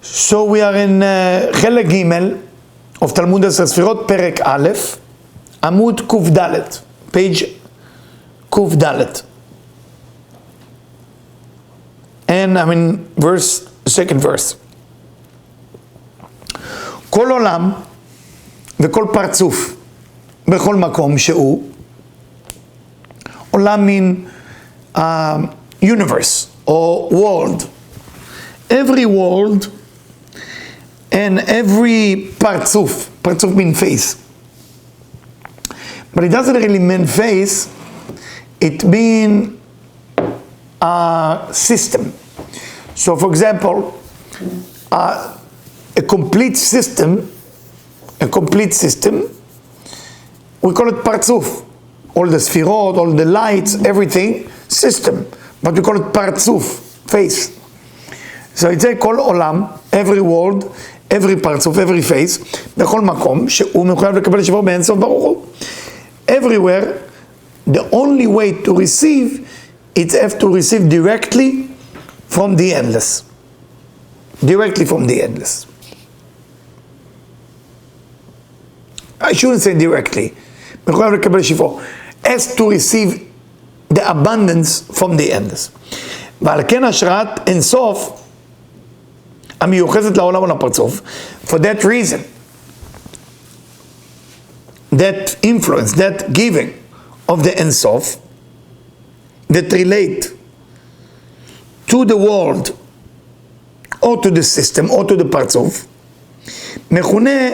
So we are in חלק ג' of Talmud Sefirot, פרק א', עמוד ק"ד, page ק"ד. And I'm in second verse. כל עולם וכל פרצוף בכל מקום שהוא, עולם mean universe or world. Every world and every parzuf mean face. But it doesn't really mean face, it means a system. So for example, a complete system, we call it parzuf. All the sefirot, all the lights, everything, system. But we call it parzuf, face. So it's a kol olam, every world, every parzuf, every face, בכל מקום, שהוא מחויב לקבל שבו באין סוף ברוך הוא. Everywhere, the only way to receive, it's have to receive directly from the endless. Directly from the endless. I shouldn't say directly. מחויב לקבל שבו. Has to receive the abundance from the endless. ועל כן השראת אין סוף המיוחסת לעולם ולפרצוף. For that reason, that influence, that giving of the Ein Sof that relate to the world or to the system or to the פרצוף, מכונה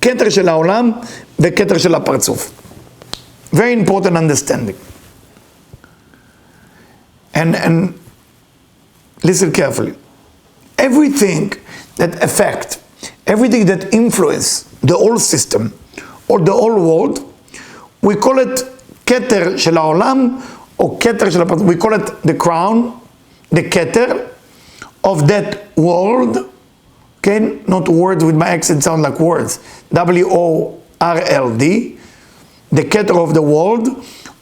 כתר של העולם וכתר של הפרצוף. Very important understanding. And listen carefully. Everything that affect, everything that influence the whole system or the whole world, we call it keter shel haolam or keter shel הפרצוף. We call it the crown, the keter of that world. Okay, not words with my accent sound like words. W-O-R-L-D. The keter of the world,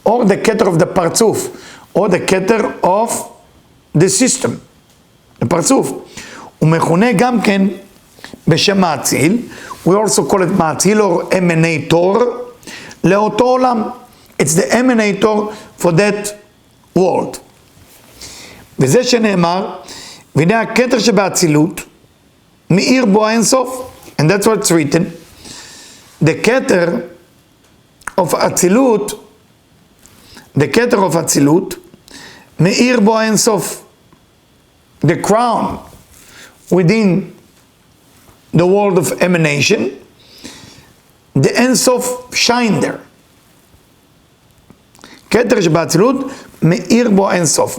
or the keter of the parzuf, or the keter of the system, the parzuf. ומכונה גם כן בשם מאציל, we also call it מאציל or emanator, לאותו עולם. It's the emanator for that world. וזה שנאמר, והנה הכתר שבאצילות, מאיר בו האינסוף, and that's what's written, the keter of Atzilut, the keter of Atzilut, me'ir bo ein sof, the crown within the world of emanation, the Ein Sof shine there. Keter shebatzilut, me'ir bo ein sof,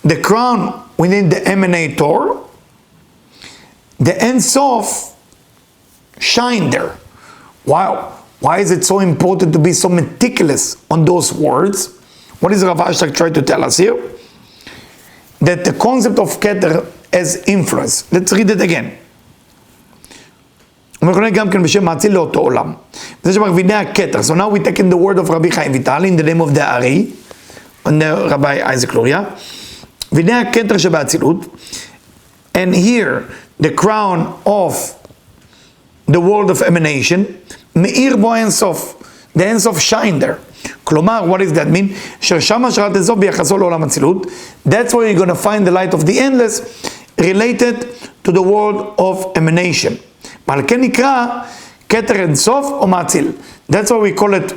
the crown within the emanator, the Ein Sof shine there. Wow. Why is it so important to be so meticulous on those words? What is Rav Ashtak trying to tell us here? That the concept of Keter has influence. Let's read it again. So now we take in the word of Rabbi Chaim Vital in the name of the Ari, and the Rabbi Isaac Luria. And here, the crown of the world of emanation, מאיר בו אין סוף, the אין סוף shine there. כלומר, what does that mean? ששם השראת אין סוף ביחסו לעולם אצילות, that's where you're going to find the light of the endless related to the world of emanation. ועל כן נקרא כתר אין סוף או מאציל. That's why we call it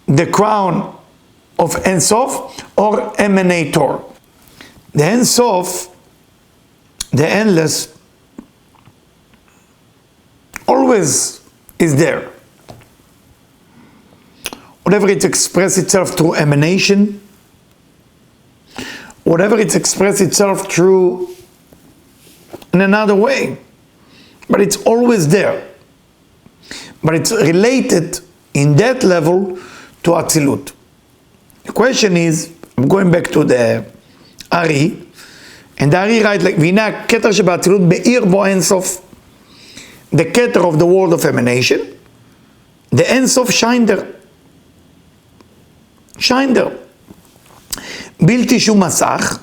the crown of אין סוף or emanator. The אין סוף, the endless, always is there. Whatever it expresses itself through emanation, whatever it expresses itself through in another way, but it's always there. But it's related in that level to Atzilut. The question is, I'm going back to the Ari, and the Ari writes like, Vina keter shebatzilut be'ir bo ein sof, the keter of the world of emanation, the Ein Sof shine there. Shine there. בלתי שום מסך,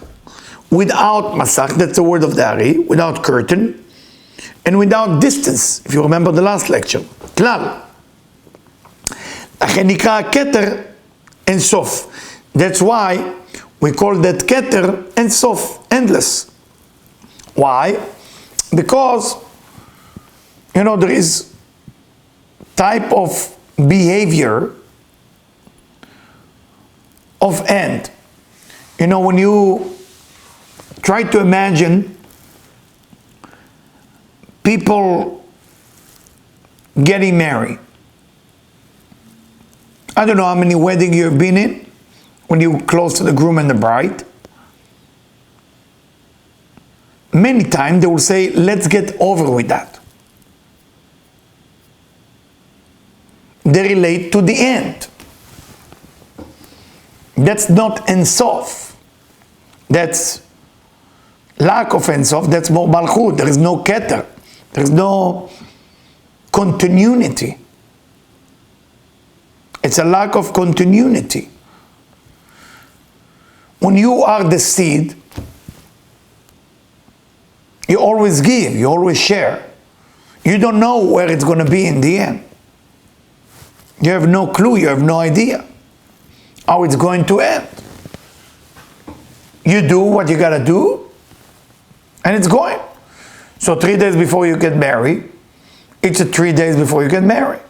without masach, that's the word of the Ari, without curtain, and without distance, if you remember the last lecture, כלל. לכן נקרא הכתר אין סוף. That's why we call that keter אין סוף, endless. Why? Because, you know, there is type of behavior of end. You know, when you try to imagine people getting married. I don't know how many weddings you've been in when you're close to the groom and the bride. Many times they will say, let's get over with that. They relate to the end. That's not Ein Sof. That's lack of Ein Sof. That's more Malchut. There is no Keter. There is no continuity. It's a lack of continuity. When you are the seed, you always give, you always share. You don't know where it's going to be in the end. You have no clue, you have no idea how it's going to end. You do what you got to do, and it's going. So 3 days before you get married, it's 3 days before you get married.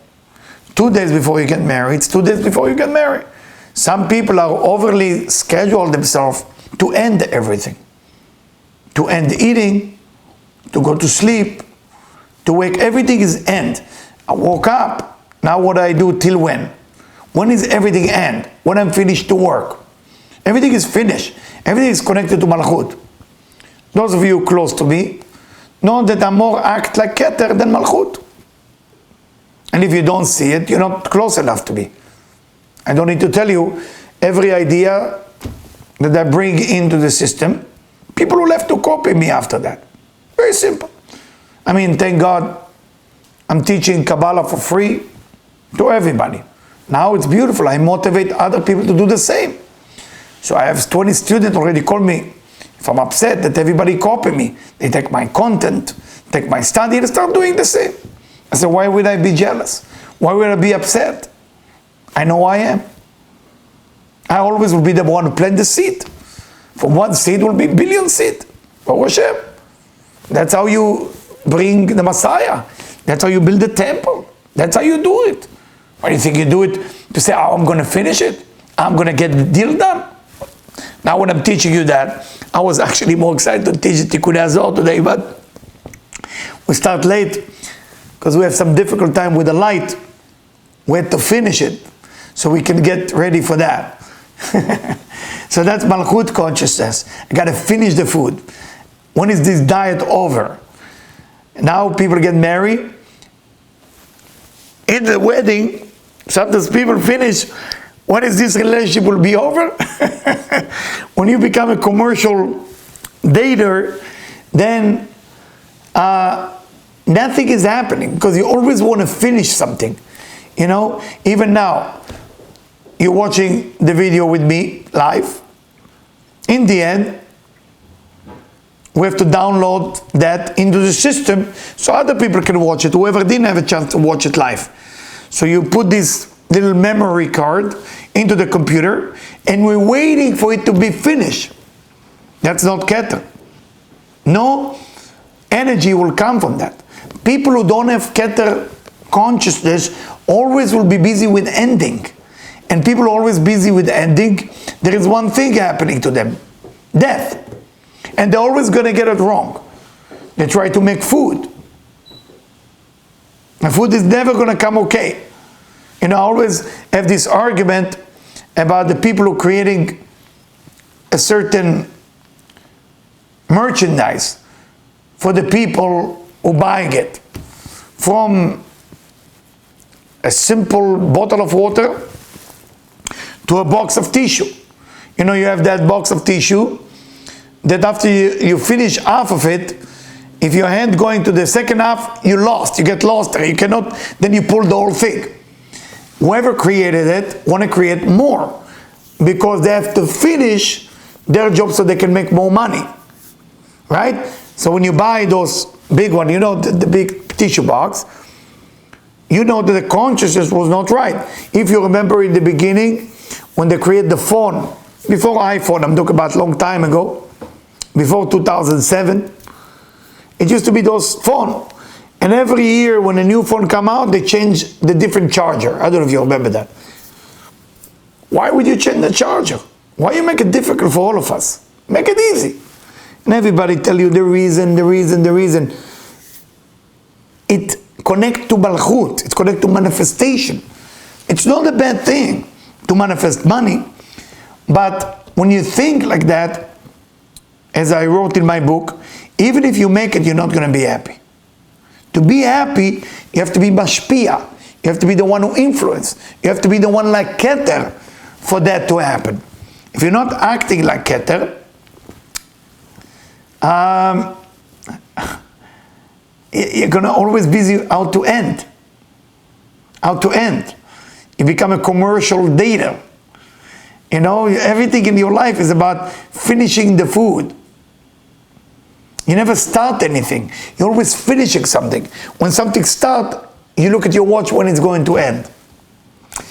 2 days before you get married, it's 2 days before you get married. Some people are overly scheduled themselves to end everything. To end eating, to go to sleep, to wake, everything is end. I woke up, now what do I do till when? When is everything end? When I'm finished to work. Everything is finished. Everything is connected to Malchut. Those of you close to me know that I more act like Keter than Malchut. And if you don't see it, you're not close enough to me. I don't need to tell you every idea that I bring into the system, people will have to copy me after that. Very simple. I mean, thank God I'm teaching Kabbalah for free to everybody. Now it's beautiful. I motivate other people to do the same. So I have 20 students already call me if I'm upset that everybody copy me. They take my content, take my study, and start doing the same. I said, why would I be jealous? Why would I be upset? I know I am. I always will be the one who plant the seed. From one seed will be billion seed. Baruch Hashem. That's how you bring the Messiah. That's how you build the temple. That's how you do it. Why do you think you do it to say, oh, I'm going to finish it? I'm going to get the deal done? Now when I'm teaching you that, I was actually more excited to teach Tikkun Azor today, but we start late because we have some difficult time with the light. We had to finish it so we can get ready for that. So that's Malchut consciousness. I got to finish the food. When is this diet over? Now people get married. In the wedding, sometimes people finish. When is this relationship will be over? When you become a commercial dater, then nothing is happening because you always want to finish something. You know, even now, you're watching the video with me live. In the end, we have to download that into the system so other people can watch it, whoever didn't have a chance to watch it live. So you put this little memory card into the computer and we're waiting for it to be finished. That's not Keter. No energy will come from that. People who don't have Keter consciousness always will be busy with ending. And people always busy with ending, there is one thing happening to them, death. And they're always going to get it wrong. They try to make food. And food is never going to come okay. You know, I always have this argument about the people who are creating a certain merchandise for the people who buying it. From a simple bottle of water to a box of tissue. You know, you have that box of tissue that after you finish half of it, if your hand going to the second half, you get lost there. You cannot, then you pull the whole thing. Whoever created it want to create more because they have to finish their job so they can make more money, right? So when you buy those big one, you know, the big tissue box, you know that the consciousness was not right. If you remember in the beginning, when they created the phone, before iPhone, I'm talking about a long time ago, before 2007, it used to be those phone. And every year when a new phone come out, they change the different charger. I don't know if you remember that. Why would you change the charger? Why you make it difficult for all of us? Make it easy. And everybody tell you the reason. It connect to Malchut. It's connect to manifestation. It's not a bad thing to manifest money. But when you think like that, as I wrote in my book, even if you make it, you're not going to be happy. To be happy, you have to be mashpia. You have to be the one who influence. You have to be the one like Keter for that to happen. If you're not acting like Keter, you're going to always be how to end. How to end. You become a commercial dater. You know, everything in your life is about finishing the food. You never start anything. You're always finishing something. When something starts, you look at your watch when it's going to end.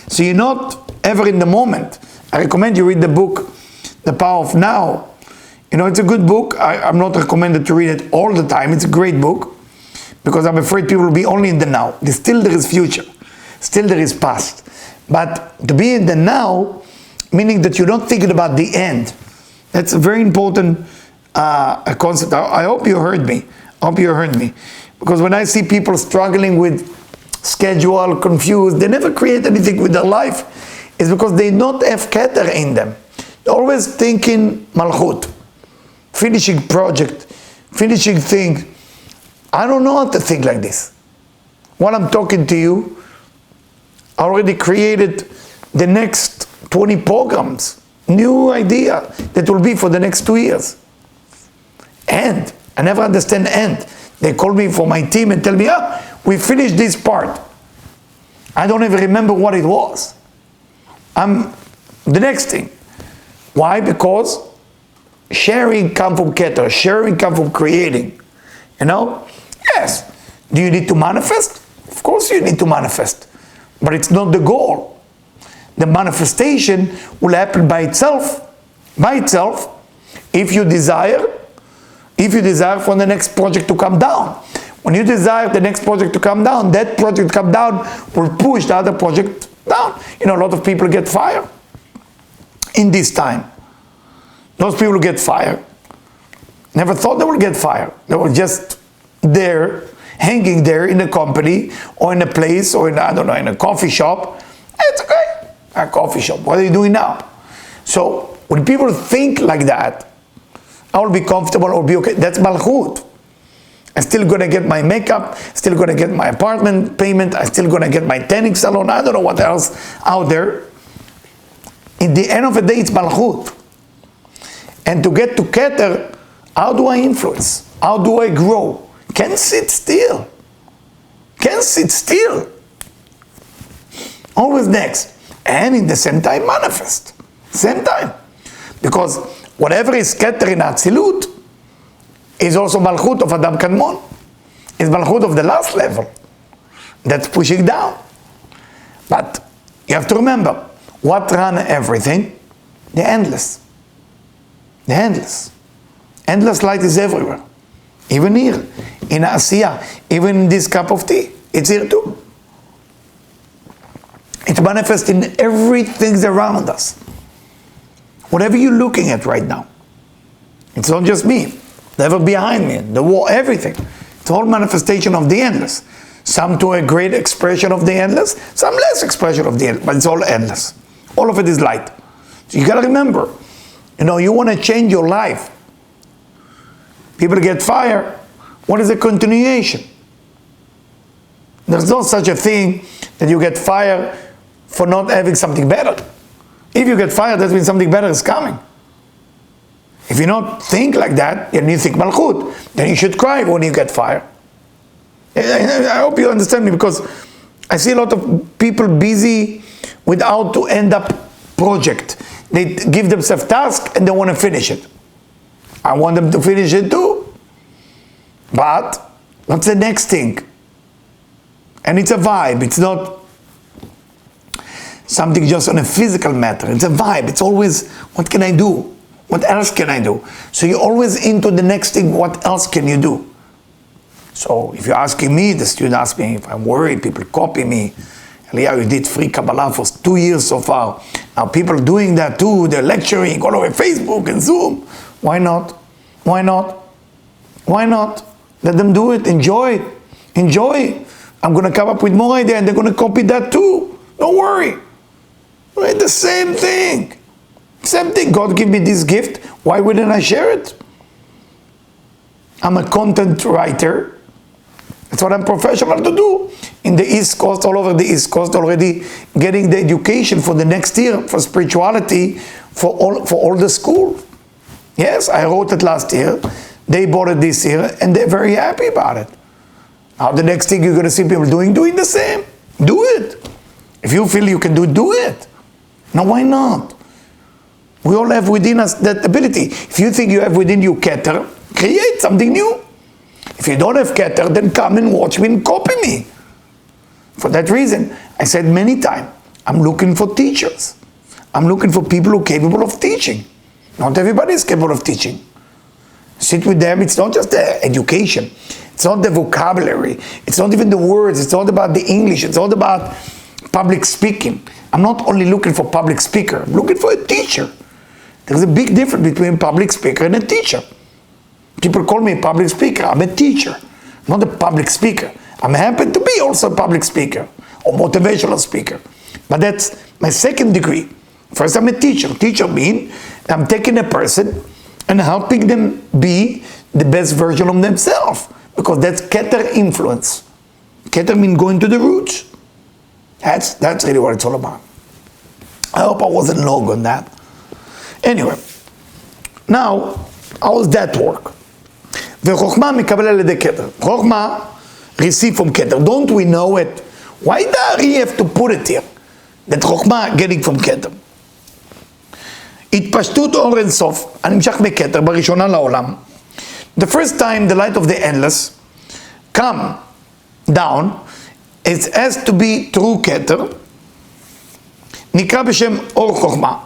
So you're not ever in the moment. I recommend you read the book, The Power of Now. You know, it's a good book. I'm not recommended to read it all the time. It's a great book because I'm afraid people will be only in the now. Still there is future. Still there is past. But to be in the now, meaning that you're not thinking about the end. That's a very important concept. I hope you heard me. I hope you heard me. Because when I see people struggling with schedule, confused, they never create anything with their life. It's because they don't have Keter in them. They're always thinking Malchut. Finishing project, finishing thing. I don't know how to think like this. While I'm talking to you, I already created the next 20 programs. New idea that will be for the next 2 years. And I never understand end. They call me for my team and tell me, we finished this part. I don't even remember what it was. The next thing. Why? Because sharing comes from Keter. Sharing comes from creating. You know? Yes. Do you need to manifest? Of course you need to manifest. But it's not the goal. The manifestation will happen by itself. By itself. If you desire for the next project to come down. When you desire the next project to come down, that project to come down will push the other project down. You know, a lot of people get fired in this time. Those people who get fired never thought they would get fired. They were just there, hanging there in a company or in a place or in, I don't know, in a coffee shop. It's okay. A coffee shop. What are you doing now? So when people think like that, I will be comfortable, I will be okay. That's Malchut. I'm still going to get my makeup, still going to get my apartment payment, I'm still going to get my tanning salon, I don't know what else out there. In the end of the day, it's Malchut. And to get to Keter, how do I influence? How do I grow? Can't sit still. Can't sit still. Always next. And in the same time, manifest. Same time. Because whatever is Keter in Atzilut is also Malchut of Adam Kadmon. It's Malchut of the last level. That's pushing down. But you have to remember, what runs everything? The endless. The endless. Endless light is everywhere. Even here, in Asiya, even in this cup of tea, it's here too. It manifests in everything around us. Whatever you're looking at right now, it's not just me, never behind me, the wall, everything. It's all manifestation of the endless. Some to a great expression of the endless, some less expression of the endless, but it's all endless. All of it is light. So you gotta remember, you know, you want to change your life. People get fired. What is the continuation? There's no such a thing that you get fired for not having something better. If you get fired, that means something better is coming. If you don't think like that, then you think Malchut. Then you should cry when you get fired. I hope you understand me, because I see a lot of people busy with how to end up project. they give themselves tasks and they want to finish it. I want them to finish it too. But what's the next thing? And it's a vibe. It's not something just on a physical matter. It's a vibe. It's always, what can I do? What else can I do? So you're always into the next thing. What else can you do? So if you're asking me, the student asks me if I'm worried, people copy me. Eliyahu, you did free Kabbalah for 2 years so far. Now people are doing that too. They're lecturing all over Facebook and Zoom. Why not? Why not? Why not? Let them do it. Enjoy it. Enjoy. I'm going to come up with more ideas and they're going to copy that too. Don't worry. It's the same thing. Same thing. God gave me this gift. Why wouldn't I share it? I'm a content writer. That's what I'm professional to do. In the East Coast, all over the East Coast, already getting the education for the next year for spirituality for all the school. Yes, I wrote it last year. They bought it this year and they're very happy about it. Now the next thing you're going to see people doing the same. Do it. If you feel you can do it. Now why not? We all have within us that ability. If you think you have within you Keter, create something new. If you don't have Keter, then come and watch me and copy me. For that reason, I said many times, I'm looking for teachers. I'm looking for people who are capable of teaching. Not everybody is capable of teaching. Sit with them. It's not just the education. It's not the vocabulary. It's not even the words. It's not about the English. It's not about public speaking. I'm not only looking for public speaker. I'm looking for a teacher. There's a big difference between a public speaker and a teacher. People call me a public speaker. I'm a teacher, not a public speaker. I'm happy to be also a public speaker or motivational speaker. But that's my second degree. First, I'm a teacher. Teacher means I'm taking a person and helping them be the best version of themselves. Because that's Keter influence. Keter means going to the roots. That's really what it's all about. I hope I wasn't long on that. Anyway, now, how does that work? וחוכמה מקבל על ידי כתר. חוכמה receive from כתר. Don't we know it? Why do we have to put it here? That חוכמה getting from כתר. התפשטות אור אין סוף, הנמשך מכתר בראשונה לעולם. The first time the light of the endless come down, it has to be through כתר, נקרא בשם אור חוכמה.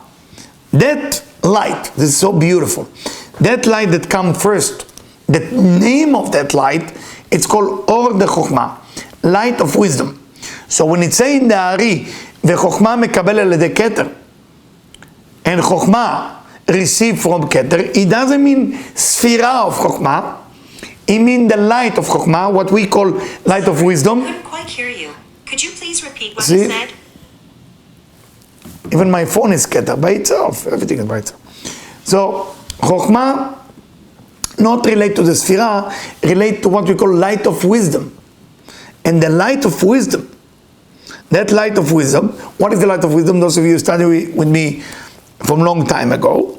That light, this is so beautiful. That light that come first, the name of that light, it's called Or de Chokhmah, light of wisdom. So when it's saying in the Ari, וחוכמה מקבל על ידי כתר, and Chokhmah receive from Keter, it doesn't mean Sefirah of Chokhmah, it means the light of Chokhmah, what we call light of wisdom. I couldn't quite hear you. Could you please repeat what you said? Even my phone is Keter by itself, everything is by itself. So, Chokhmah not relate to the Sefirah, relate to what we call light of wisdom. And the light of wisdom, that light of wisdom, what is the light of wisdom? Those of you who study with me from a long time ago,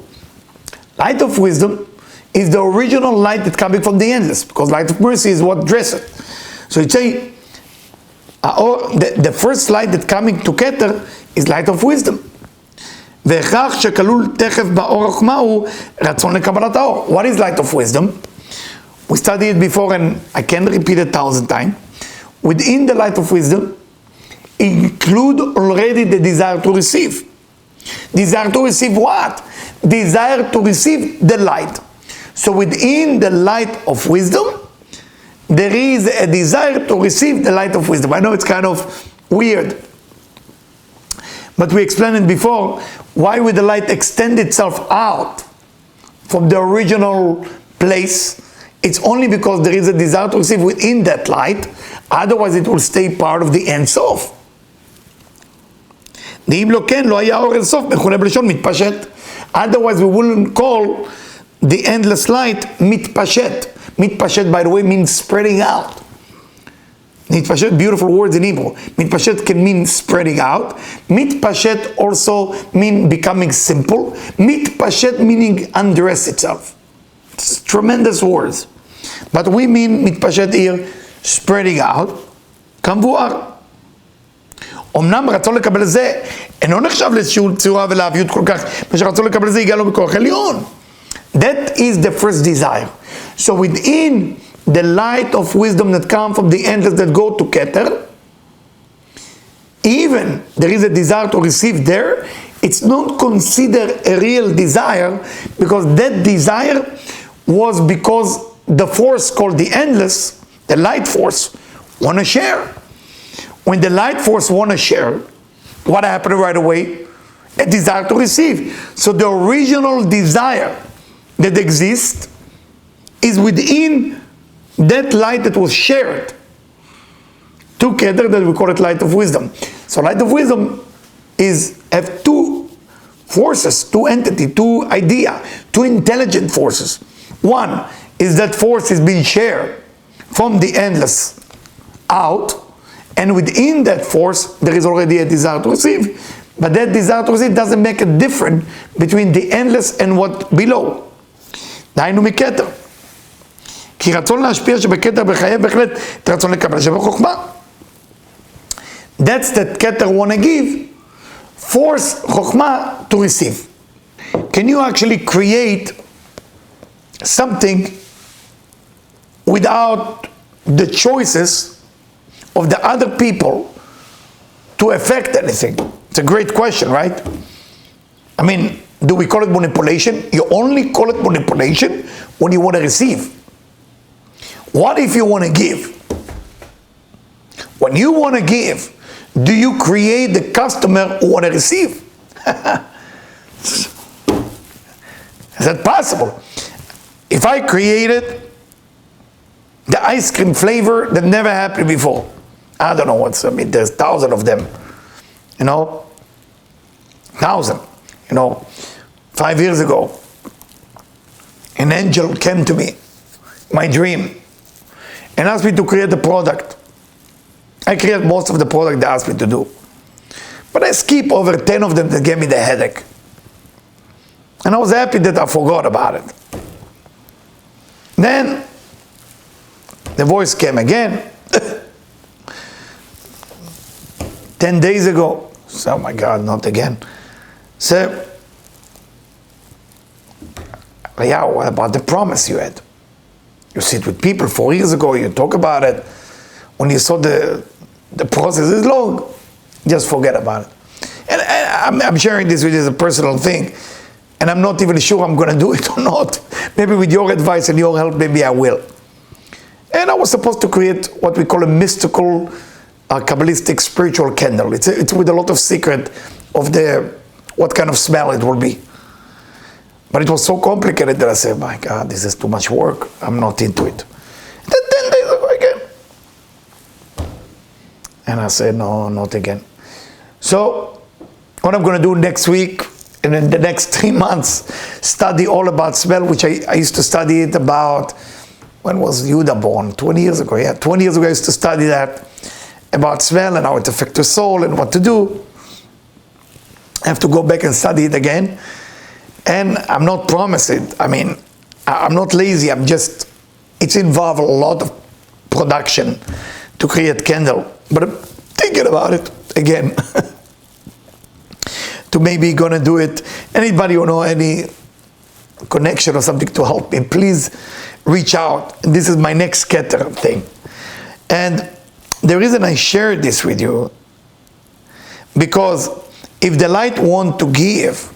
light of wisdom is the original light that's coming from the endless, because light of mercy is what dresses it. So you say, the first light that's coming to Keter is light of wisdom. והכרח שכלול תכף באור החוכמה הוא רצון לקבלת האור. What is light of wisdom? We studied it before and I can't repeat it 1,000 times. Within the light of wisdom, include already the desire to receive. Desire to receive what? Desire to receive the light. So within the light of wisdom, there is a desire to receive the light of wisdom. I know it's kind of weird, but we explained it before. Why would the light extend itself out from the original place? It's only because there is a desire to receive within that light. Otherwise it will stay part of the Ein Sof. Otherwise we wouldn't call the endless light mitpashet. Mitpashet, by the way, means spreading out. Mitpashet, beautiful words in Hebrew. Mitpashet can mean spreading out. Mitpashet also mean becoming simple. Mitpashet meaning undress itself. It's tremendous words. But we mean mitpashet here, spreading out. Kamvuar. אמנם רצון לקבל זה אינו נחשב לאיזושהי צורה ולהביות כל כך, מה שרצון לקבל זה יגע לו בכוח עליון. That is the first desire. So within the light of wisdom that comes from the endless that go to Keter, even there is a desire to receive there, it's not considered a real desire, because that desire was because the force called the endless, the light force, want to share. When the light force want to share, what happened right away? A desire to receive. So the original desire that exists is within that light that was shared together, that we call it light of wisdom. So light of wisdom have two forces, two entity, two idea, two intelligent forces. One is that force is being shared from the endless out, and within that force there is already a desire to receive. But that desire to receive doesn't make a difference between the endless and what below. דהיינו מכתר. כי רצון להשפיע שבכתר בחייב בהחלט את רצון לקבל שבחוכמה. That's that Keter want to give, force Chokhmah to receive. Can you actually create something without the choices of the other people to affect anything? It's a great question, right? I mean, do we call it manipulation? You only call it manipulation when you want to receive. What if you want to give? When you want to give, do you create the customer who want to receive? Is that possible? If I created the ice cream flavor that never happened before, I don't know there's thousands of them, 1,000, 5 years ago, an angel came to me, my dream, and asked me to create a product. I create most of the product they asked me to do. But I skip over 10 of them that gave me the headache. And I was happy that I forgot about it. Then, the voice came again. 10 days ago. So, oh my God, not again. So, Eliyahu, what about the promise you had? You sit with people 4 years ago, you talk about it. When you saw the process is long, just forget about it. And I'm sharing this with you as a personal thing, and I'm not even sure I'm going to do it or not. Maybe with your advice and your help, maybe I will. And I was supposed to create what we call a mystical, Kabbalistic spiritual candle. It's with a lot of secret of what kind of smell it will be. But it was so complicated that I said, my God, this is too much work. I'm not into it. Then 10 days ago again. And I said, no, not again. So, what I'm going to do next week, and in the next 3 months, study all about smell, which I used to study it about, when was Yehuda born? 20 years ago, yeah. 20 years ago I used to study that, about smell and how it affects the soul and what to do. I have to go back and study it again. And I'm not promising, I'm not lazy, it's involved a lot of production to create candle. But I'm thinking about it again. To maybe gonna do it. Anybody who know any connection or something to help me, please reach out. This is my next Keter thing. And the reason I share this with you, because if the light want to give,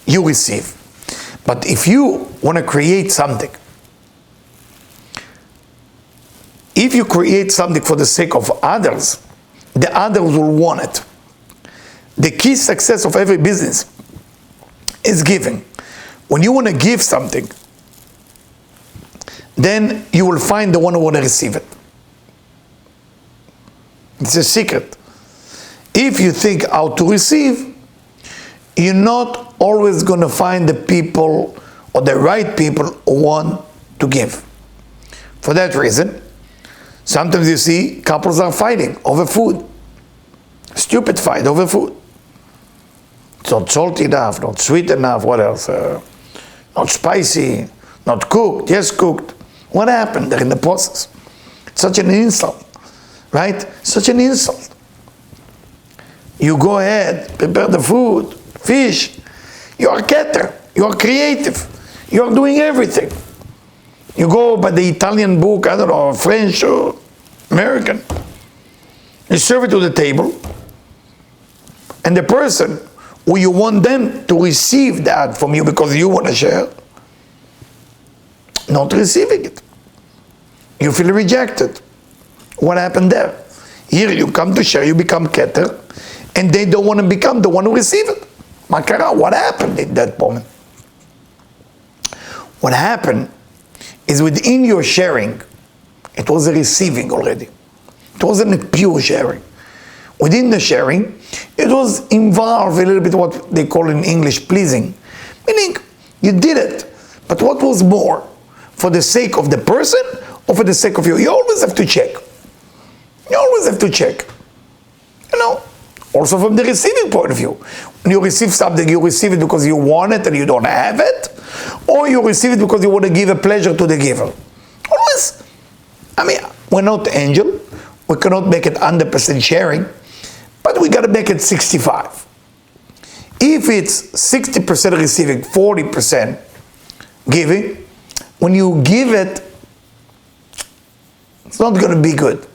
you receive. But if you want to create something, if you create something for the sake of others, the others will want it. The key success of every business is giving. When you want to give something, then you will find the one who want to receive it. It's a secret. If you think how to receive, you're not always going to find the people or the right people who want to give. For that reason, sometimes you see couples are fighting over food. Stupid fight over food. It's not salty enough, not sweet enough, what else? Not spicy, not cooked, yes cooked. What happened there in the process? It's such an insult. right? Such an insult. You go ahead, prepare the food, fish. You are keter. You are creative. You are doing everything. You go by the Italian book, I don't know, French or American. You serve it to the table, and the person who you want them to receive that from you because you want to share, not receiving it. You feel rejected. What happened there? Here you come to share, you become keter, and they don't want to become the one who receive it. Makara, what happened in that moment? What happened is within your sharing, it was a receiving already. It wasn't a pure sharing. Within the sharing, it was involved a little bit what they call in English pleasing. Meaning, you did it, but what was more? For the sake of the person or for the sake of you? You always have to check. You always have to check. You know, also from the receiving point of view. When you receive something, you receive it because you want it and you don't have it, or you receive it because you want to give a pleasure to the giver. Always. I mean, we're not angel. We cannot make it 100% sharing, but we got to make it 65. If it's 60% receiving, 40% giving, when you give it, it's not going to be good.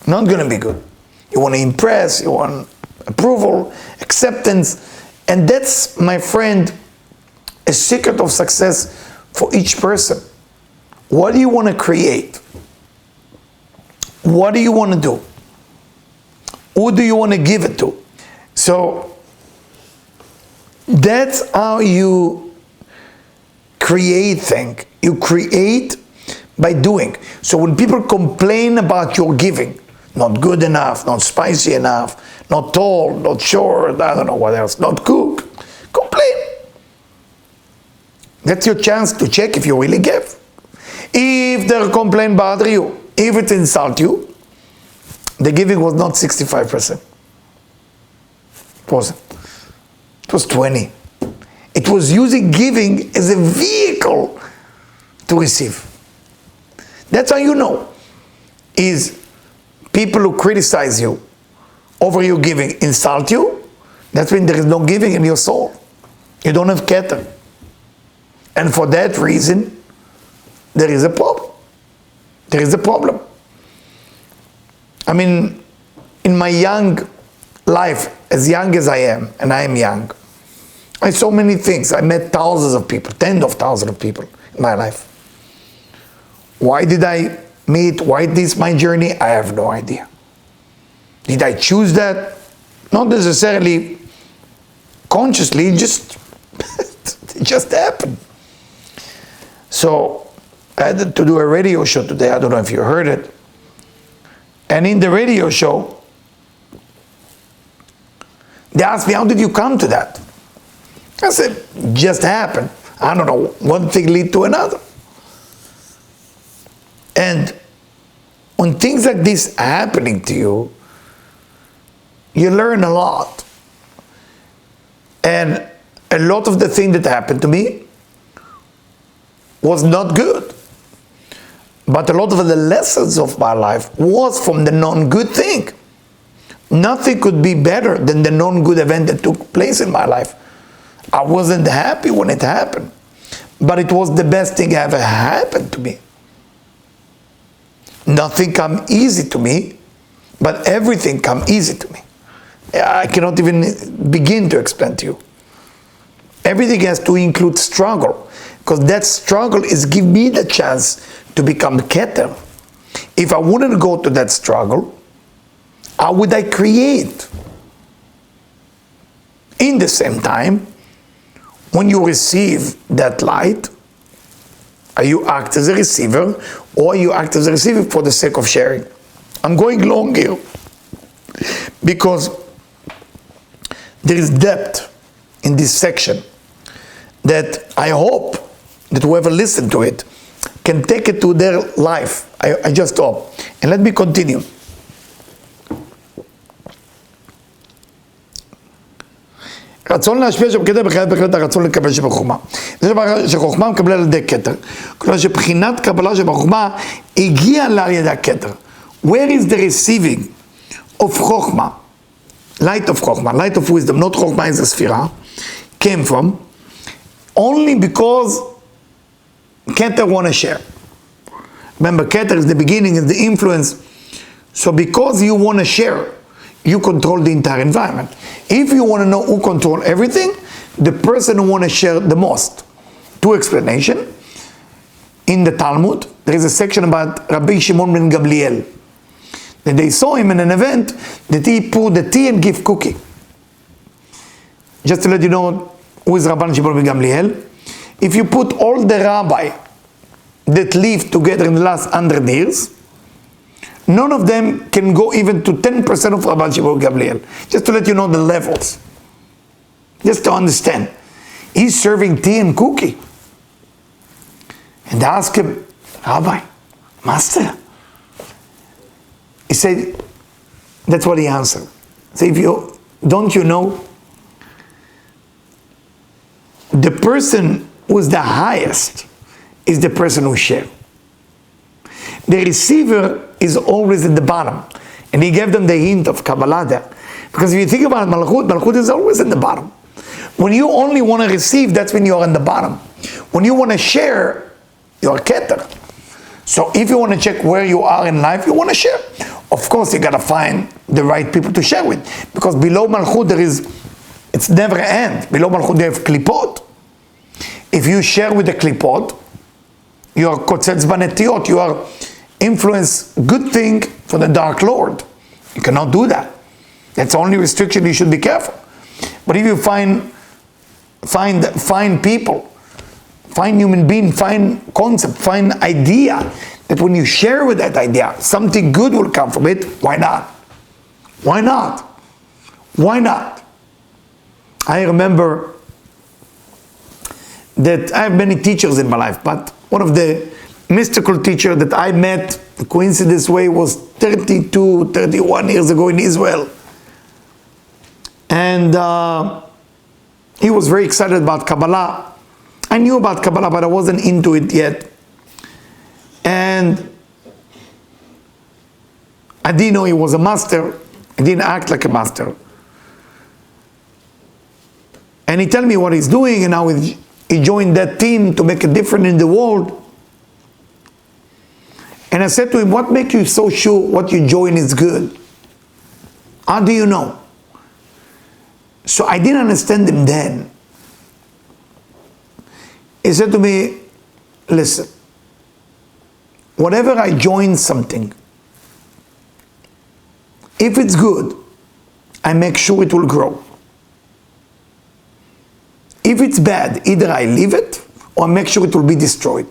Not going to be good. You want to impress, you want approval, acceptance, and that's, my friend, a secret of success for each person. What do you want to create? What do you want to do? Who do you want to give it to? So that's how you create things. You create by doing. So when people complain about your giving, not good enough, not spicy enough, not tall, not short, I don't know what else, not cook, complain. That's your chance to check if you really give. If their complaint bother you, if it insult you, the giving was not 65%. It wasn't. It was 20. It was using giving as a vehicle to receive. That's how you know. Is people who criticize you over your giving insult you, that's when there is no giving in your soul. You don't have keter. And for that reason, there is a problem. There is a problem. I mean, in my young life, as young as I am, and I am young, I saw many things. I met thousands of people, tens of thousands of people in my life. Why did I meet? Why this my journey? I have no idea. Did I choose that? Not necessarily consciously, just it just happened. So I had to do a radio show today. I don't know if you heard it. And in the radio show, they asked me, how did you come to that? I said, just happened. I don't know, one thing lead to another. And when things like this are happening to you, you learn a lot. And a lot of the things that happened to me was not good. But a lot of the lessons of my life was from the non-good thing. Nothing could be better than the non-good event that took place in my life. I wasn't happy when it happened, but it was the best thing ever happened to me. Nothing come easy to me, but everything come easy to me. I cannot even begin to explain to you. Everything has to include struggle, because that struggle is give me the chance to become keter. If I wouldn't go to that struggle, how would I create? In the same time, when you receive that light, you act as a receiver, or you act as a receiver for the sake of sharing. I'm going long here, because there is depth in this section that I hope that whoever listened to it can take it to their life. I just hope. And let me continue. רצון להשפיע שבכתר בחיית בהחלט הרצון לקבל שבחוכמה. זה שחוכמה מקבלה על ידי כתר. כלומר שבחינת קבלה שבחוכמה הגיעה לה על ידי הכתר. where is the receiving of Chokhmah, light of Chokhmah, light of wisdom, not Chokhmah is a Sefirah, came from? Only because Keter want to share. Remember, Keter is the beginning, is the influence. So because you want to share, you control the entire environment. If you want to know who controls everything, the person who want to share the most. Two explanations. In the Talmud, there is a section about Rabbi Shimon ben Gamliel. That they saw him in an event that he poured the tea and give cookie. Just to let you know who is Rabbi Shimon ben Gamliel. If you put all the rabbi that lived together in the last 100 years, none of them can go even to 10% of Rabbi Shimon ben Gamliel. Just to let you know the levels. Just to understand. He's serving tea and cookie. And they ask him, Rabbi, Master. He said, that's what he answered. He said, don't you know, the person who is the highest is the person who shares. The receiver is always at the bottom. And he gave them the hint of Kabbalah there. Because if you think about Malchut, Malchut is always at the bottom. When you only want to receive, that's when you are in the bottom. When you want to share, you are Keter. So if you want to check where you are in life, you want to share. Of course, you got to find the right people to share with. Because below Malchut, it's never end. Below Malchut, you have Klipot. If you share with the Klipot, you are Kotzetz Banetiot, you are influence good thing for the Dark Lord. You cannot do that. That's the only restriction. You should be careful. But if you find people, find human being, find concept, find idea, that when you share with that idea, something good will come from it, why not? Why not? Why not? I remember that I have many teachers in my life, but one of the mystical teachers that I met, the coincidence way, was 32, 31 years ago in Israel. And he was very excited about Kabbalah. I knew about Kabbalah, but I wasn't into it yet. And I didn't know he was a master. I didn't act like a master. And he told me what he's doing, and now he joined that team to make a difference in the world. And I said to him, what makes you so sure what you join is good? How do you know? So I didn't understand him then. He said to me, listen, whenever I join something, if it's good, I make sure it will grow. If it's bad, either I leave it or I make sure it will be destroyed.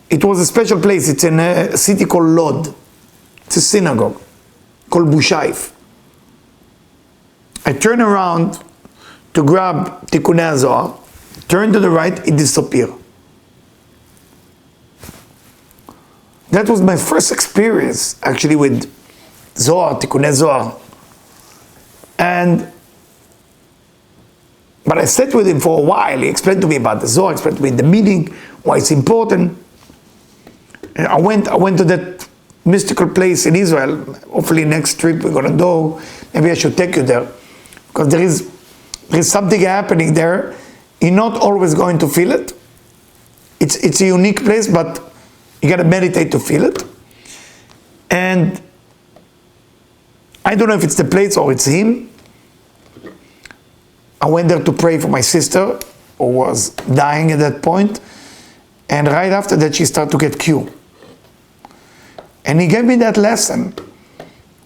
It was a special place. It's in a city called Lod. It's a synagogue called Bushaif. I turn around to grab Tikkunei Zohar, turn to the right, it disappeared. That was my first experience actually with Zohar, Tikkunei Zohar. But I sat with him for a while. He explained to me about the Zohar, explained to me the meaning, why it's important. And I went to that mystical place in Israel. Hopefully next trip we're gonna go. Maybe I should take you there. Because there is something happening there. You're not always going to feel it. It's a unique place, but you gotta meditate to feel it. And I don't know if it's the place or it's him. I went there to pray for my sister, who was dying at that point. And right after that, she started to get cured. And he gave me that lesson.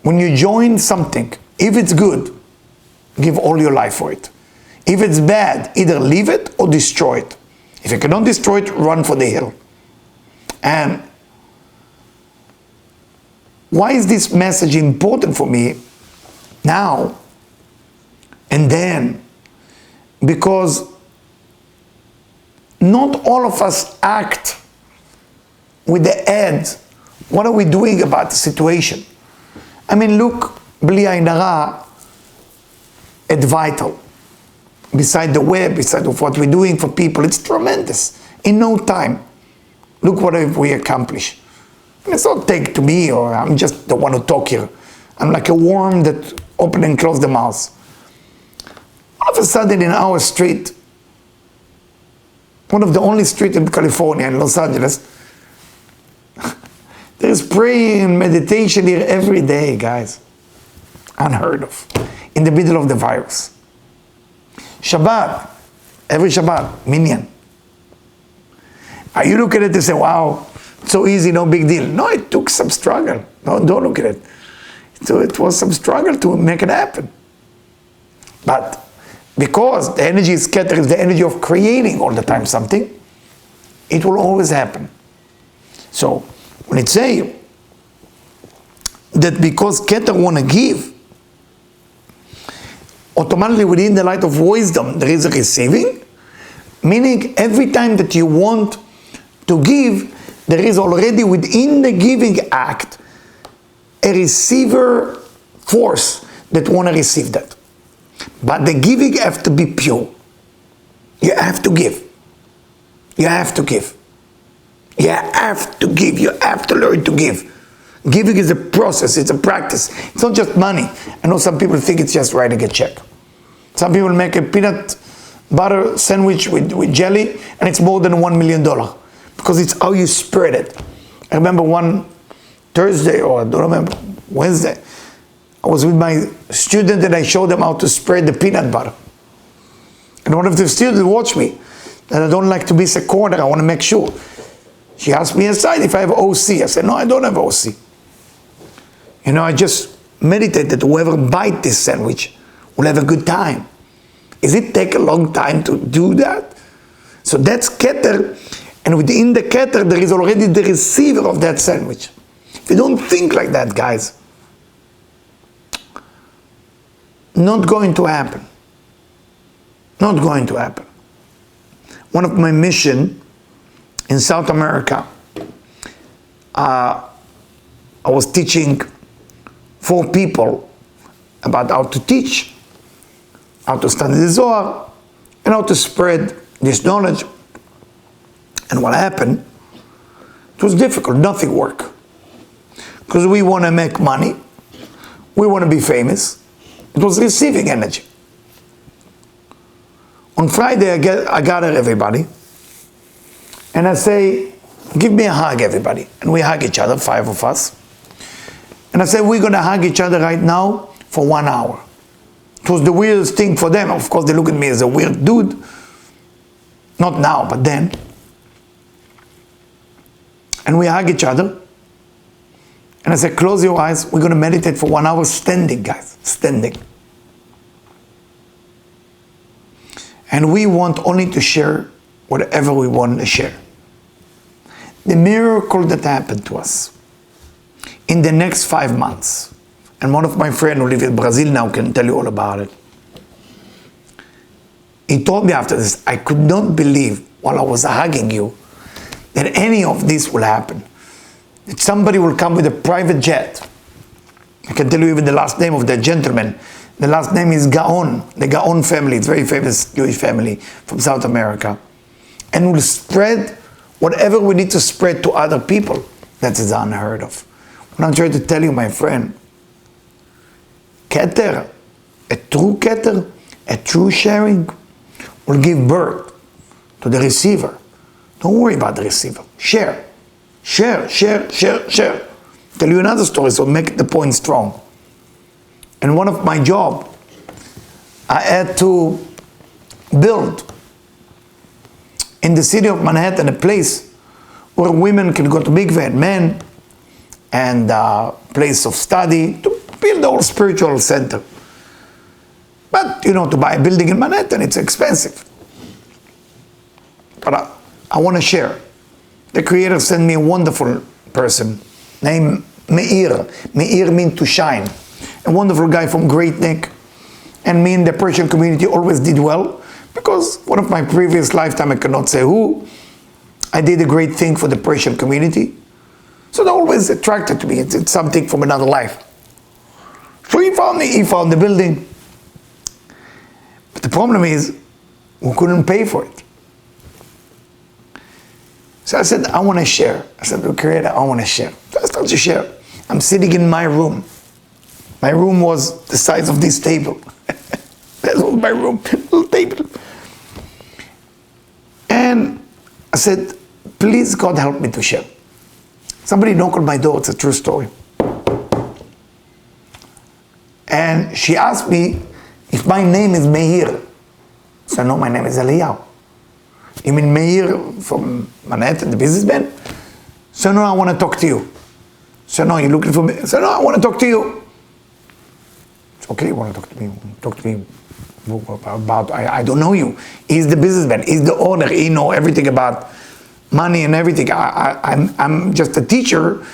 When you join something, if it's good, give all your life for it. If it's bad, either leave it or destroy it. If you cannot destroy it, run for the hill. And why is this message important for me now and then? Because not all of us act with the head. What are we doing about the situation? I mean, look, Bli Ayin Hara, at Vital, beside the web, beside of what we're doing for people, it's tremendous. In no time, Look what we accomplish. And it's not take to me, or I'm just the one who talk here. I'm like a worm that open and close the mouth. All of a sudden in our street, one of the only streets in California, in Los Angeles, there's prayer and meditation here every day, guys. Unheard of. In the middle of the virus. Shabbat, every Shabbat, minyan. You look at it and say, wow, so easy, no big deal. No, it took some struggle. No, don't look at it. So it was some struggle to make it happen. But because the energy is scattered, is the energy of creating all the time something, it will always happen. So when it say that because Keter want to give, automatically within the light of wisdom there is a receiving, meaning every time that you want to give, there is already within the giving act a receiver force that want to receive that. But the giving have to be pure. You have to give. You have to give. You have to give. You have to learn to give. Giving is a process. It's a practice. It's not just money. I know some people think it's just writing a check. Some people make a peanut butter sandwich with jelly, and it's more than $1 million. Because it's how you spread it. I remember one Thursday, or I don't remember, Wednesday, I was with my student and I showed them how to spread the peanut butter. And one of the students watched me, and I don't like to miss a corner, I want to make sure. She asked me aside if I have OC. I said, no, I don't have OC. You know, I just meditate that whoever bite this sandwich will have a good time. Does it take a long time to do that? So that's Keter, and within the Keter there is already the receiver of that sandwich. If you don't think like that, guys, not going to happen. Not going to happen. One of my mission in South America, I was teaching 4 people about how to teach, how to study the Zohar, and how to spread this knowledge. And what happened, it was difficult, nothing worked. Because we want to make money, we want to be famous. It was receiving energy. On Friday, I gather everybody, and I say, give me a hug, everybody. And we hug each other, 5 of us. And I say, we're going to hug each other right now for 1 hour. It was the weirdest thing for them. Of course, they look at me as a weird dude. Not now, but then. And we hug each other. And I said, close your eyes. We're going to meditate for 1 hour standing, guys. Standing. And we want only to share whatever we want to share. The miracle that happened to us in the next 5 months. And one of my friends who lives in Brazil now can tell you all about it. He told me after this, I could not believe while I was hugging you that any of this will happen. That somebody will come with a private jet. I can tell you even the last name of that gentleman. The last name is Gaon, the Gaon family. It's a very famous Jewish family from South America. And will spread whatever we need to spread to other people. That is unheard of. What I'm trying to tell you, my friend, Keter, a true Keter, a true sharing, will give birth to the receiver. Don't worry about the receiver. Share. Share, share, share, share. Tell you another story, so make the point strong. And one of my job, I had to build in the city of Manhattan a place where women can go to mikveh and men, and a place of study, to build a whole spiritual center. But, you know, to buy a building in Manhattan, it's expensive. But I want to share. The Creator sent me a wonderful person named Meir. Meir means to shine. A wonderful guy from Great Neck. And me in the Persian community always did well, because one of my previous lifetime, I cannot say who, I did a great thing for the Persian community. So they're always attracted to me. It's something from another life. So he found me, he found the building. But the problem is, we couldn't pay for it. So I said, I want to share. I said, to Creator, I want to share. So I started to share. I'm sitting in my room. My room was the size of this table. That was my room, little table. And I said, please, God, help me to share. Somebody knocked on my door. It's a true story. And she asked me if my name is Meir. So no, my name is Eliyahu. You mean Meir from Manhattan, the businessman? So no, I want to talk to you. So no, you're looking for me? So no, I want to talk to you. It's okay, you want to talk to me? Talk to me about, I don't know you. He's the businessman, he's the owner, he knows everything about money and everything. I'm just a teacher,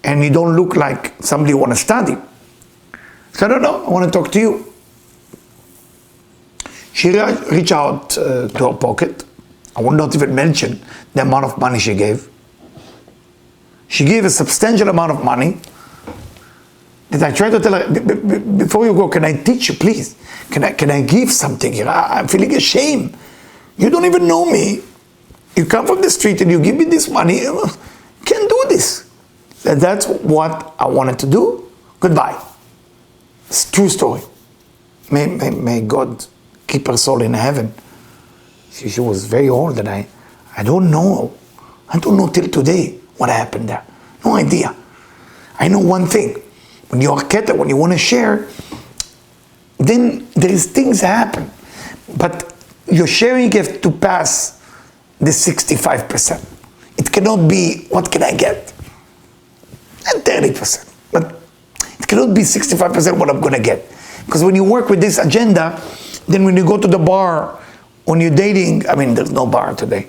and you don't look like somebody who want to study. So no, I want to talk to you. She reached out to her pocket. I will not even mention the amount of money she gave. She gave a substantial amount of money. And I tried to tell her, before you go, can I teach you, please? Can I give something here? I'm feeling ashamed. You don't even know me. You come from the street and you give me this money. You can't do this. And that's what I wanted to do. Goodbye. It's a true story. May God keep her soul in heaven. She was very old, and I don't know. I don't know till today what happened there. No idea. I know one thing. When you're a keter, when you want to share, then there is things happen. But your sharing has to pass the 65%. It cannot be, what can I get? And 30%. But it cannot be 65% what I'm going to get. Because when you work with this agenda, then when you go to the bar, when you're dating, I mean, there's no bar today.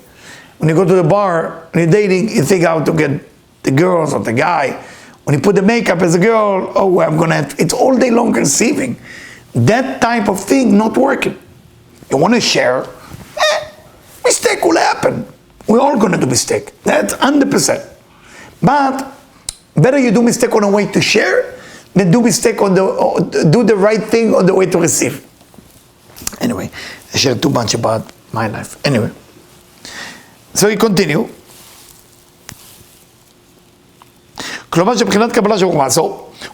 When you go to the bar, when you're dating, you think how to get the girls or the guy. When you put the makeup as a girl, oh, I'm going to, it's all day long receiving. That type of thing not working. You want to share, mistake will happen. We're all going to do mistake. That's 100%. But better you do mistake on the way to share than do mistake on the, do the right thing on the way to receive. Anyway, I shared too much about my life. Anyway, so we continue. So,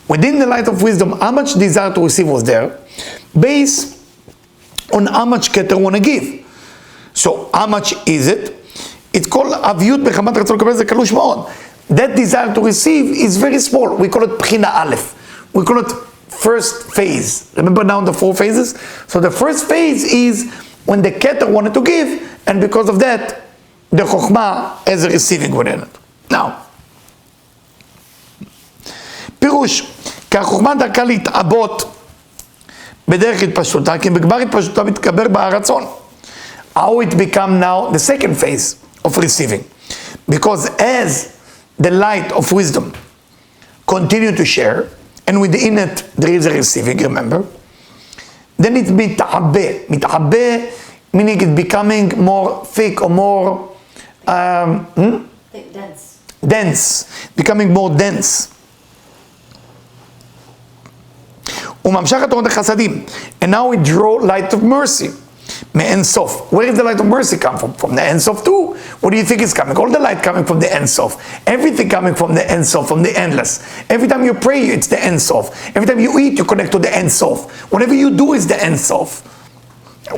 within the light of wisdom, how much desire to receive was there, based on how much keter want to give. So, how much is it? It's called aviyut bechamat ratzon לקבל, זה קלוש מאוד. That desire to receive is very small. We call it bchina aleph. We call it first phase. Remember now the 4 phases? So the first phase is when the keter wanted to give, and because of that, the chokhmah is receiving within it. Now, פירוש, כי החוכמה דרכה להתעבות בדרך התפשטותה, כי בגמר התפשטותה מתגבר ברצון. How it become now the second phase of receiving. Because as the light of wisdom continue to share, and within it there is a receiving, remember, then it מתעבה. מתעבה meaning it becoming more thick or more dense. Becoming more dense. וממשך התורות החסדים, and now we draw light of mercy. מאין סוף. Where is the light of mercy come from? From the אין סוף too. What do you think is coming? All the light coming from the אין סוף. Everything coming from the אין סוף, from the endless. Every time you pray, it's the אין סוף. Every time you eat, you connect to the אין סוף. Whatever you do is the אין סוף.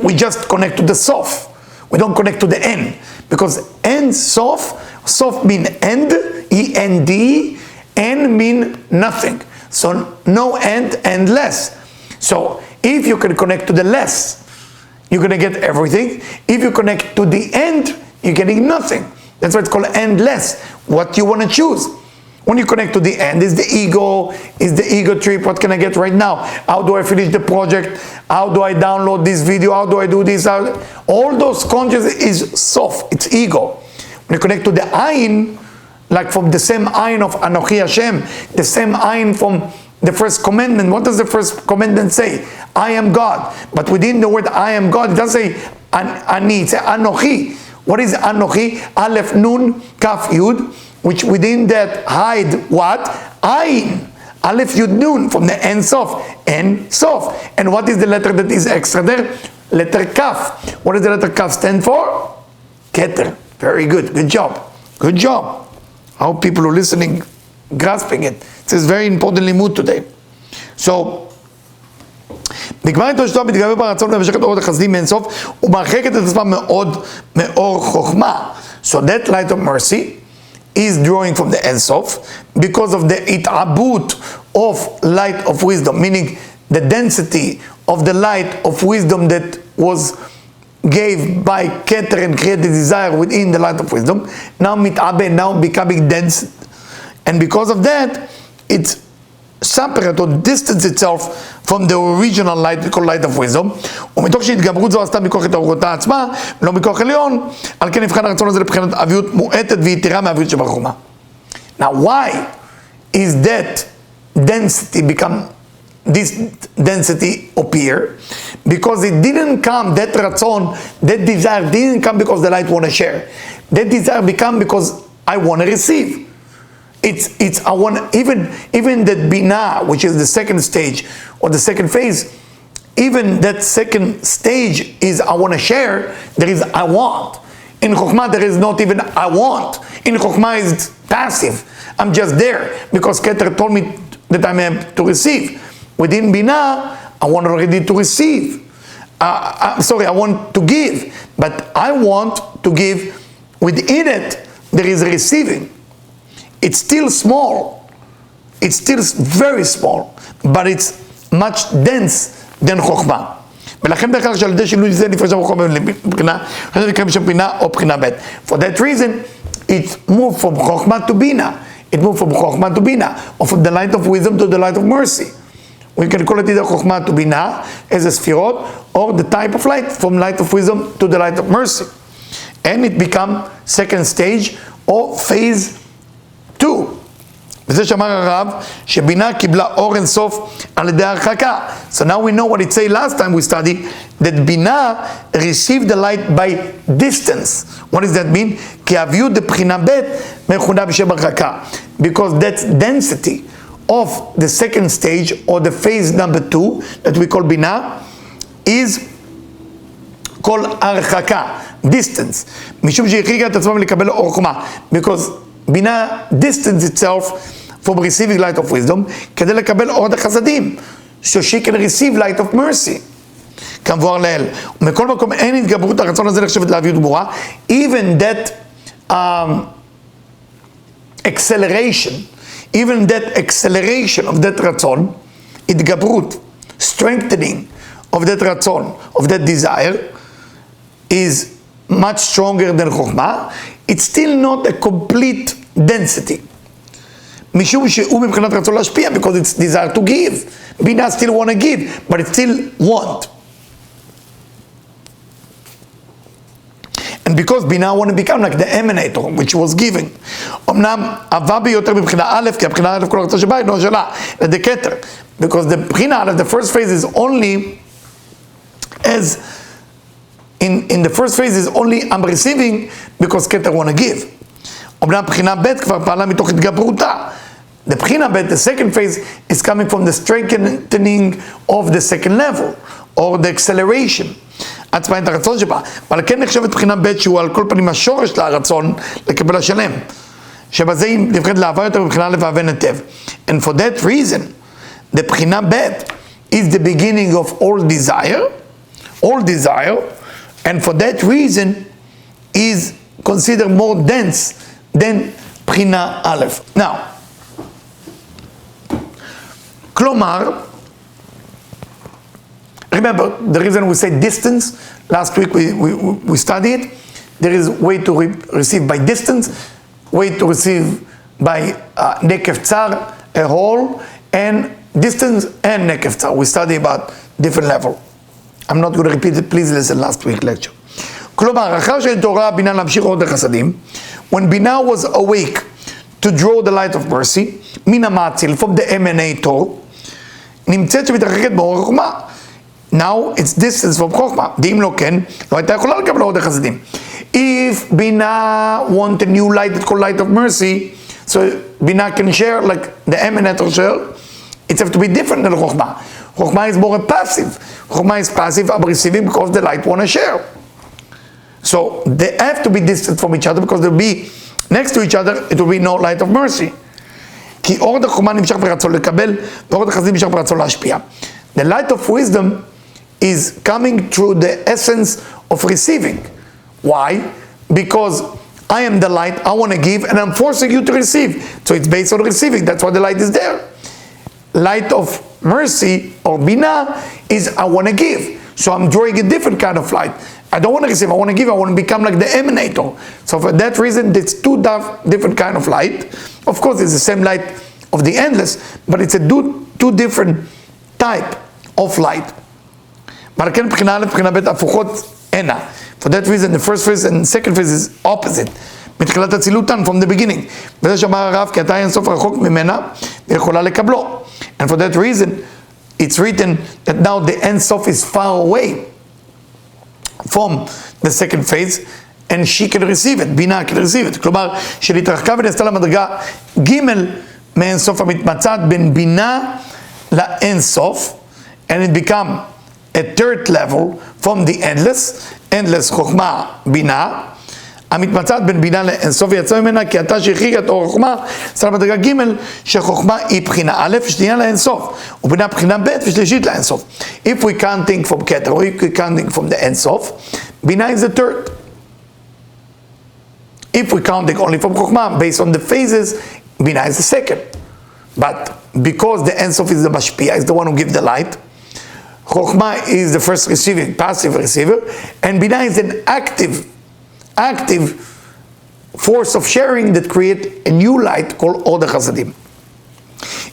We just connect to the סוף. We don't connect to the end. Because אין סוף, סוף mean end, E-N-D, end mean nothing. So no end, endless. So if you can connect to the less, you're going to get everything. If you connect to the end, you're getting nothing. That's why it's called endless. What you want to choose. When you connect to the end, is the ego trip. What can I get right now? How do I finish the project? How do I download this video? How do I do this? All those consciousness is soft. It's ego. When you connect to the ayin, like from the same ayin of Anochi Hashem, the same ayin from the first commandment. What does the first commandment say? I am God. But within the word I am God, it doesn't say Ani, it says Anochi. What is Anochi? Aleph, Nun, Kaf, Yud, which within that hide what? Ayin. Aleph, Yud, Nun, from the Ein Sof. Ein Sof. And what is the letter that is extra there? Letter Kaf. What does the letter Kaf stand for? Keter. Very good. Good job. Good job. I hope people who are listening grasping it. It is very important limud today. So, בגמר התושתו מתגבר ברצון למשך את אור החסדים מאינסוף ומרחקת את עצמה מאוד מאור חוכמה. So that light of mercy is drawing from the Ensof because of the it'abut of light of wisdom, meaning the density of the light of wisdom that was gave by Keter and created desire within the light of wisdom, now mit'abe, now becoming dense, and because of that, it's separate or distance itself from the original light called light of wisdom, ומתוך שהתגברות זו עשתה מכוח התעוררותה עצמה, לא מכוח עליון, על כן נבחן הרצון הזה לבחינת אביות מועטת ויתרה מהאביות שבחוכמה. Now why is that density become, this density appear? Because it didn't come, that ratzon, that desire didn't come because the light want to share. That desire become because I want to receive. It's I want, even that binah, which is the second stage or the second phase, even that second stage is I want to share. There is I want. In chokhmah there is not even I want. In chokhmah is passive. I'm just there because Keter told me that I'm able to receive. Within binah, I want already to receive. I want to give, but I want to give. Within it, there is receiving. It's still small. It's still very small, but it's much dense than חוכמה. ולכן בדרך כלל שעל ידי שינוי זה נפרשה בחוכמה לבחינה, זה נקרא בשם בינה או בחינה ב'. For that reason, it moved from חוכמה to בינה. It moved from חוכמה to בינה, or from the light of wisdom to the light of mercy. We can call it either חוכמה to בינה, as a sefirot, or the type of light, from light of wisdom to the light of mercy. And it become second stage, or phase 2. וזה שאמר הרב, שבינה קיבלה אור אינסוף על ידי הרחקה. So now we know what it say last time we studied, that בינה received the light by distance. What does that mean? כי הביאו דבחינה ב' מכונה בשם הרחקה. Because that density of the second stage, or the phase number 2, that we call בינה, is called הרחקה, distance. משום שהרחיקה את עצמם לקבל אור חוכמה. Because בינה distance itself from receiving light of wisdom, כדי לקבל אור החסדים, so she can receive light of mercy. כמבואר לאל. ומכל מקום אין התגברות הרצון הזה לחשבת לאביות גמורה, even that acceleration, even that acceleration of that רצון, התגברות, strengthening of that רצון, of that desire, is much stronger than חוכמה. It's still not a complete density. משום שהוא מבחינת רצון להשפיע, because it's desire to give. בינה still want to give, but it still want. And because בינה want to become like the emanator, which was giving. אמנם אהבה ביותר מבחינה א', כי הבחינה א' כל הרצון שבא, לא שלה, the כתר. Because the בחינה א', the first phase is only as in the first phase is only I'm receiving because Keter want to give. אומנם בחינה ב' כבר פעלה מתוך התגברותה. The בחינה ב', the second phase, is coming from the strengthening of the second level, or the acceleration. עצמה את הרצון שבה. אבל כן נחשבת בחינה ב' שהוא על כל פנים השורש לרצון לקבל השלם. שבזה היא נבחרת לאהבה יותר מבחינה לבאבן היטב. And for that reason, the בחינה ב' is the beginning of all desire, and for that reason is considered more dense than בחינה א'. Now, כלומר, remember the reason we say distance, last week we studied, there is way to receive by distance, way to receive by nekev tsar, a hole, and distance and nekev tsar. We study about different level. I'm not going to repeat it, please listen last week's lecture. כלומר, אחר שהתעוררה בינה להמשיך עוד החסדים, when בינה was awake to draw the light of mercy, מן המאציל, from the emanator, נמצאת שמתרחקת באור החוכמה. Now it's distance from חוכמה. דאם לא כן, לא הייתה יכולה לקבל עוד החסדים. If בינה want a new light, it's called light of mercy, so בינה can share like the emanator share, it's have to be different than חוכמה. חוכמה is more passive. חוכמה is passive, I'm receiving because the light want to share. So they have to be distant from each other because there will be next to each other, it will be no light of mercy. כי אור החוכמה נמשך ברצון לקבל, ואור החסדים נמשך ברצון להשפיע. The light of wisdom is coming through the essence of receiving. Why? Because I am the light, I want to give, and I'm forcing you to receive. So it's based on receiving, that's why the light is there. Light of mercy, or binah, is I want to give. So I'm drawing a different kind of light. I don't want to receive, I want to give, I want to become like the emanator. So for that reason, it's two different kind of light. Of course, it's the same light of the endless, but it's a two different type of light. For that reason, the first phase and second phase is opposite. From the beginning. And for that reason, it's written that now the Ein Sof is far away from the second phase, and she can receive it, בינה can receive it. כלומר, שלהתרחקה ונעשתה למדרגה ג' מאין סוף המתמצאת בין בינה לאין סוף, and it become a third level from the endless חוכמה בינה, המתמצאת בין בינה לאין סוף ויצא ממנה כי אתה שהחריגה את אור החוכמה, עשתה למדרגה ג' שחוכמה היא בחינה א' שנייה לאין סוף, ובינה בחינה ב' ושלישית לאין סוף. If we can't think from Keter, or if we can't think from the אין סוף, בינה is the third. If we counting only from Chokhmah, based on the phases, Binah is the second. But because the Ein Sof is the Mashpia, is the one who gives the light, Chokhmah is the first receiving, passive receiver, and Binah is an active force of sharing that create a new light called Or Chasadim.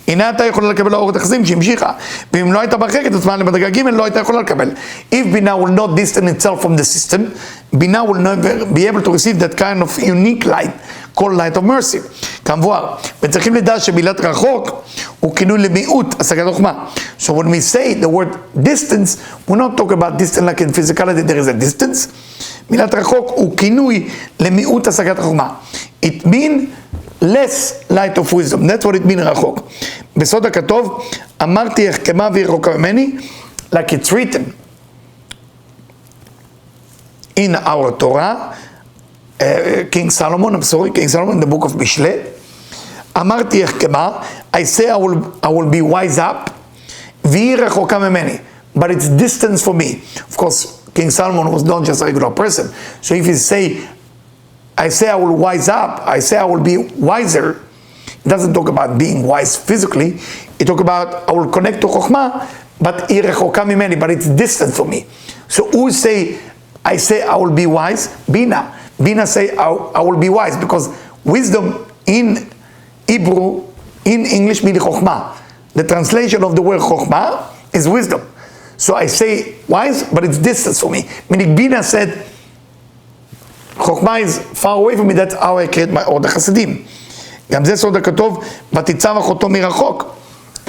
הנה אתה יכולה לקבל אור החסדים שהמשיכה, ואם לא הייתה מרחקת את עצמה למדרגה ג' לא הייתה יכולה לקבל. If Binah will not distance itself from the system, Binah will never be able to receive that kind of unique light called light of mercy. כמבואר, וצריכים לדעת שמילת רחוק הוא כינוי למיעוט השגת חוכמה. So when we say the word distance, we're not talking about distance like in physicality there is a distance. מילת רחוק הוא כינוי למיעוט השגת חוכמה. It means less light of wisdom. That's what it means רחוק. בסוד הכתוב, אמרתי החכמה והיא רחוקה ממני, like it's written in our Torah, King Solomon, in the book of Mishle, אמרתי החכמה, I say I will be wise up, והיא רחוקה ממני, but it's distance for me. Of course, King Solomon was not just a regular person. So if he say, I say I will wise up, I say I will be wiser, it doesn't talk about being wise physically, it talk about I will connect to Chokhmah, but היא רחוקה ממני, but it's distant for me. So who say, I say I will be wise? Bina. Bina say I will be wise, because wisdom in Hebrew, in English means Chokhmah. The translation of the word Chokhmah is wisdom. So I say wise, but it's distance for me. Meaning Bina said, Chokhmah is far away from me, that's how I create my order Hasidim. גם זה סוד הכתוב, ותיצב אחותו מרחוק.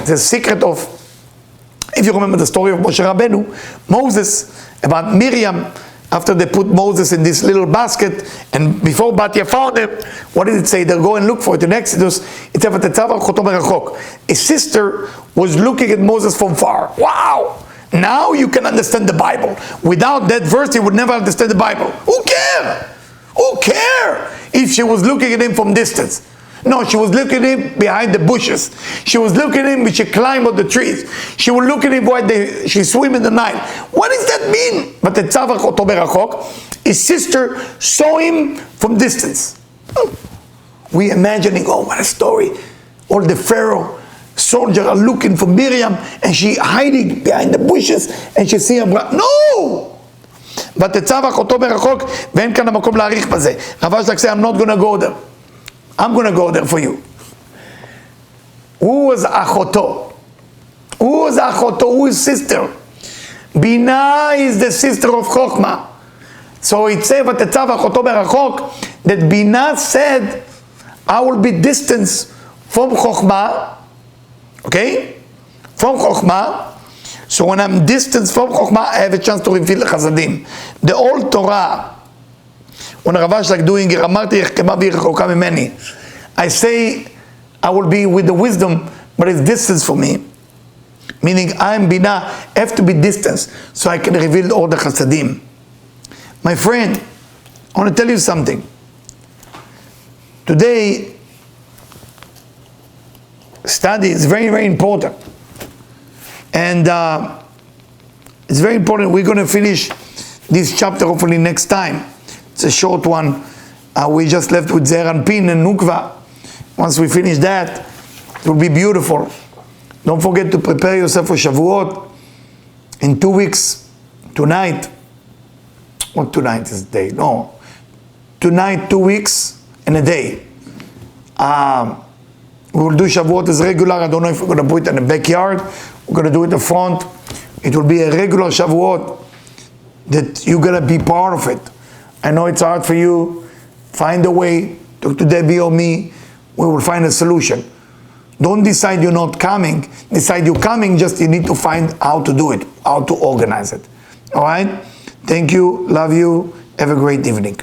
The secret of, if you remember the story of Moshe Rabbeinu, Moses, about Miriam, after they put Moses in this little basket, and before Batya found him, what did it say? They'll go and look for it in Exodus. It said, ותיצב אחותו מרחוק. A sister was looking at Moses from far. Wow! Now you can understand the Bible. Without that verse, you would never understand the Bible. Who cares? Who cares if she was looking at him from distance? No, she was looking at him behind the bushes. She was looking at him when she climbed on the trees. She would look at him while she swim in the night. What does that mean? But the tzavach oto berachok, his sister saw him from distance. We imagining, oh, what a story. All the Pharaoh soldiers are looking for Miriam, and she hiding behind the bushes, and she see him. No! ותצב אחותו מרחוק, ואין כאן המקום להאריך בזה. רב אשלג say, I'm not going to go there. I'm going to go there for you. Who was אחותו? Who was אחותו? Who is sister? Binah is the sister of Chokhmah. So it says, ותצב אחותו מרחוק, that Binah said, I will be distance from Chokhmah, okay? From Chokhmah. So when I'm distant from Chokhmah, I have a chance to reveal the Chasadim. The old Torah, when Rav Ashlag doing it, אמרתי החכמה והיא רחוקה ממני. I say, I will be with the wisdom, but it's distance for me. Meaning, I'm Binah, have to be distance, so I can reveal all the Chasadim. My friend, I want to tell you something. today, study is very, very important. And it's very important. We're going to finish this chapter hopefully next time. It's a short one. We just left with Zeir Anpin and Nukva. Once we finish that, it will be beautiful. Don't forget to prepare yourself for Shavuot. In 2 weeks, tonight, what tonight is the day? No. Tonight, 2 weeks and a day. We will do Shavuot as regular. I don't know if we're going to put it in the backyard. We're going to do it in the front. It will be a regular Shavuot that you're going to be part of it. I know it's hard for you. Find a way. Talk to Debbie or me. We will find a solution. Don't decide you're not coming. Decide you're coming, just you need to find how to do it, how to organize it. All right? Thank you. Love you. Have a great evening.